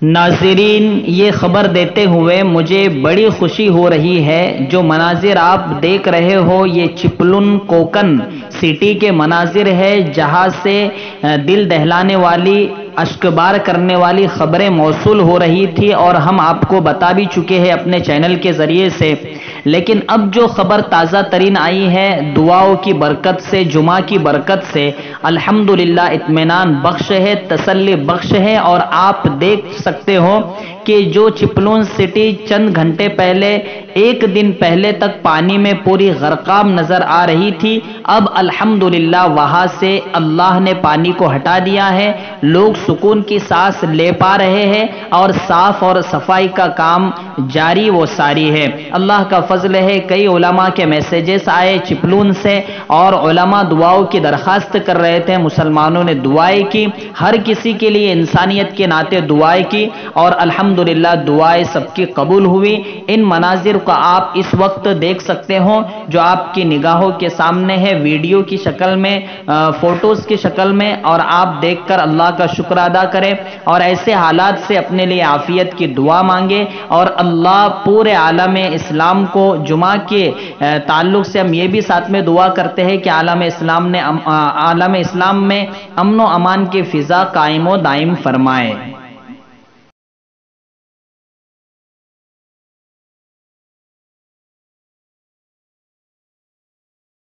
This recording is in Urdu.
ناظرین، یہ خبر دیتے ہوئے مجھے بڑی خوشی ہو رہی ہے۔ جو مناظر آپ دیکھ رہے ہو یہ چپلن کوکن سٹی کے مناظر ہے، جہاں سے دل دہلانے والی، اشکبار کرنے والی خبریں موصول ہو رہی تھی اور ہم آپ کو بتا بھی چکے ہیں اپنے چینل کے ذریعے سے۔ لیکن اب جو خبر تازہ ترین آئی ہے، دعاؤں کی برکت سے، جمعہ کی برکت سے الحمدللہ اطمینان بخش ہے، تسلی بخش ہے۔ اور آپ دیکھ سکتے ہو کہ جو چپلون سٹی چند گھنٹے پہلے، ایک دن پہلے تک پانی میں پوری غرقاب نظر آ رہی تھی، اب الحمدللہ وہاں سے اللہ نے پانی کو ہٹا دیا ہے، لوگ سکون کی سانس لے پا رہے ہیں اور صاف اور صفائی کا کام جاری و ساری ہے۔ اللہ کا فضل ہے، کئی علماء کے میسیجز آئے چپلون سے اور علماء دعاؤں کی درخواست کر رہے تھے، مسلمانوں نے دعائیں کی، ہر کسی کے لیے انسانیت کے ناطے دعائیں کی اور الحمدللہ دعائیں سب کی قبول ہوئی۔ ان مناظر کو آپ اس وقت دیکھ سکتے ہو جو آپ کی نگاہوں کے سامنے ہے، ویڈیو کی شکل میں، فوٹوز کی شکل میں، اور آپ دیکھ کر اللہ کا شکر ادا کریں اور ایسے حالات سے اپنے لیے عافیت کی دعا مانگے۔ اور اللہ پورے عالم اسلام کو، جمعہ کے تعلق سے ہم یہ بھی ساتھ میں دعا کرتے ہیں کہ عالم اسلام میں امن و امان کی فضا قائم و دائم فرمائے۔